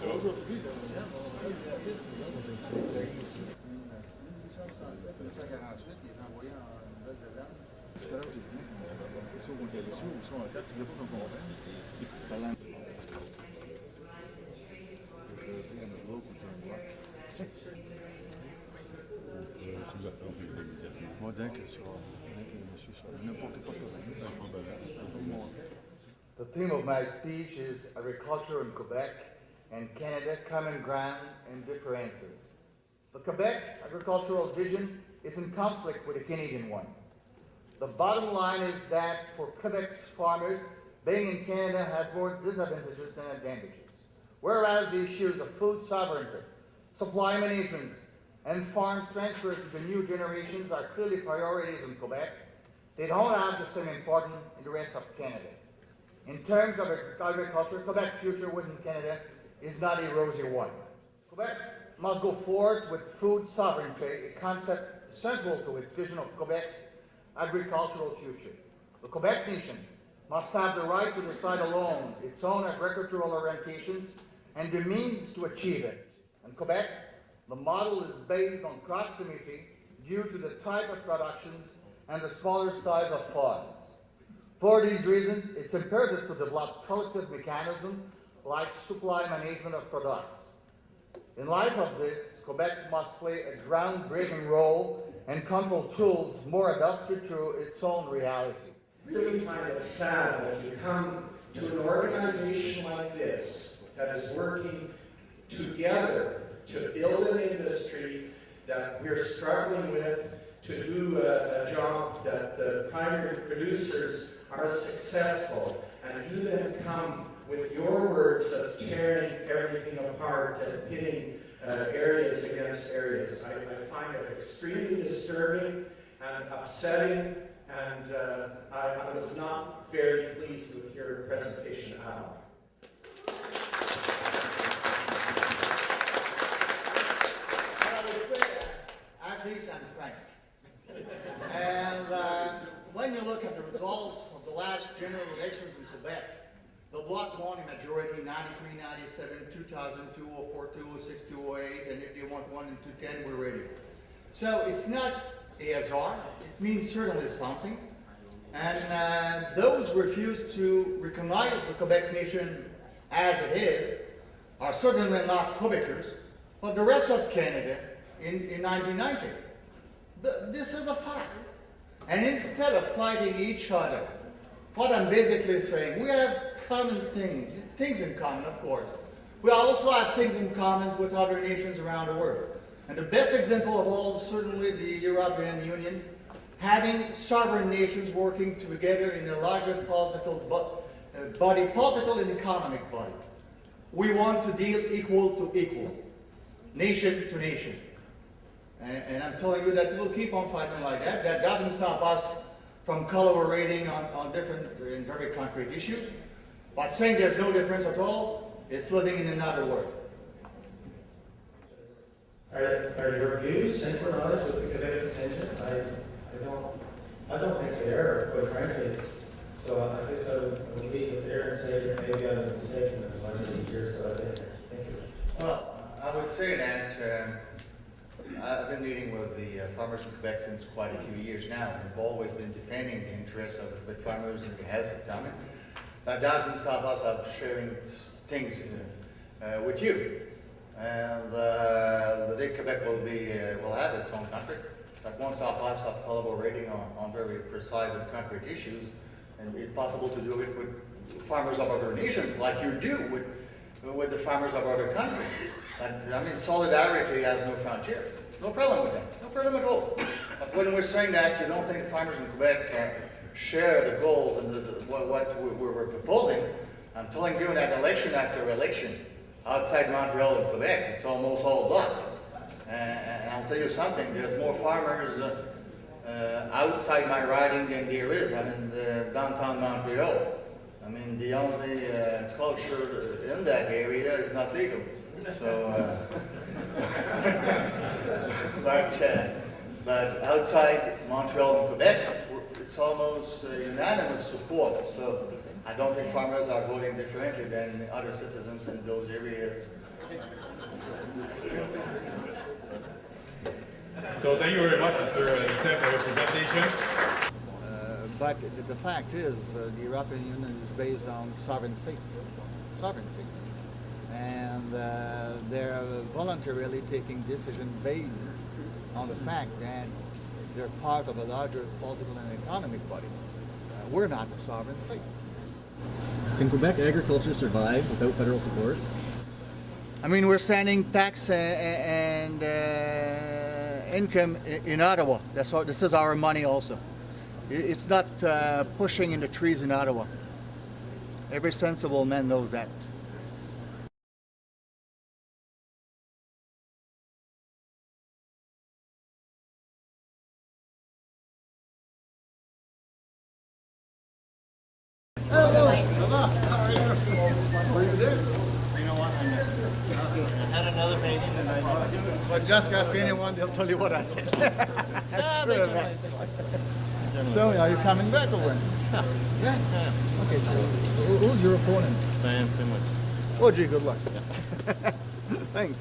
Aujourd'hui, là, il est envoyé en Nouvelle-Zélande. Jusqu'à là, j'ai dit, si on compte là-dessus, ou si on regarde, tu ne veux pas qu'on comprenne. C'est pas lent. Je veux dire, un gros ou un noir. Moi, dès que monsieur soit, n'importe quoi, The theme of my speech is agriculture in Quebec and Canada, common ground and differences. The Quebec agricultural vision is in conflict with the Canadian one. The bottom line is that for Quebec's farmers, being in Canada has more disadvantages than advantages. Whereas the issues of food sovereignty, supply management, and farms transfer to the new generations are clearly priorities in Quebec, they don't have the same importance in the rest of Canada. In terms of agriculture, Quebec's future within Canada is not a rosy one. Quebec must go forward with food sovereignty, a concept central to its vision of Quebec's agricultural future. The Quebec nation must have the right to decide alone its own agricultural orientations and the means to achieve it. In Quebec, the model is based on proximity due to the type of productions and the smaller size of farms. For these reasons, it's imperative to develop collective mechanisms like supply management of products. In light of this, Quebec must play a groundbreaking role and control tools more adapted to its own reality. Really find it sad that you come to an organization like this that is working together to build an industry that we're struggling with to do a job that the primary producers are successful, and you then come with your words of tearing everything apart and pitting areas against areas. I find it extremely disturbing and upsetting, and I was not very pleased with your presentation at all. I would say at least I'm frank. And when you look at the results of the last general elections in Quebec, the Bloc won a majority 93, 97, 2000, 2004, 2006, 2008, and if they want one in 2010, we're ready. So it's not ASR, it means certainly something. And those who refuse to recognize the Quebec nation as it is are certainly not Quebecers, but the rest of Canada in 1990. This is a fact. And instead of fighting each other, what I'm basically saying, we have common things in common, of course. We also have things in common with other nations around the world. And the best example of all is certainly the European Union, having sovereign nations working together in a larger political body, political and economic body. We want to deal equal to equal, nation to nation. And I'm telling you that we'll keep on fighting like that. That doesn't stop us from collaborating on different and very concrete issues. But saying there's no difference at all is living in another world. Are your views synchronized with the Quebec contingent? I don't think they are, quite frankly. So I guess I would leave it there and say that maybe I'm mistaken in the last 8 years that I've been there. Thank you. Well, I would say that I've been meeting with the farmers in Quebec since quite a few years now, and have always been defending the interests of Quebec farmers and the has of common. That doesn't stop us of sharing things with you. And the day Quebec will have its own country, that won't stop us of collaborating on very precise and concrete issues, and it's possible to do it with farmers of other nations, like you do with the farmers of other countries. I mean, solidarity has no frontier. No problem with that. No problem at all. But when we're saying that, you don't think farmers in Quebec share the goals and what we're proposing. I'm telling you that election after election, outside Montreal and Quebec, it's almost all black. And I'll tell you something, there's more farmers outside my riding than there is. I'm in downtown Montreal. I mean, the only culture in that area is not legal. So, but outside Montreal and Quebec, it's almost unanimous support. So I don't think farmers are voting differently than other citizens in those areas So thank you very much, Mr. Lucet, for your presentation. But the fact is, the European Union is based on sovereign states. And they're voluntarily taking decisions based on the fact that they're part of a larger political and economic body. We're not a sovereign state. Can Quebec agriculture survive without federal support? I mean, we're sending tax and income in Ottawa. This is our money also. It's not pushing in the trees in Ottawa. Every sensible man knows that. Hello. How are you? Where you there? You know what? I missed it. I had another meeting and I lost it. But just ask anyone, they'll tell you what I said. So, are you coming back or when? Yeah. Okay, so who's your opponent? Finland. Oh, gee, good luck. Thanks.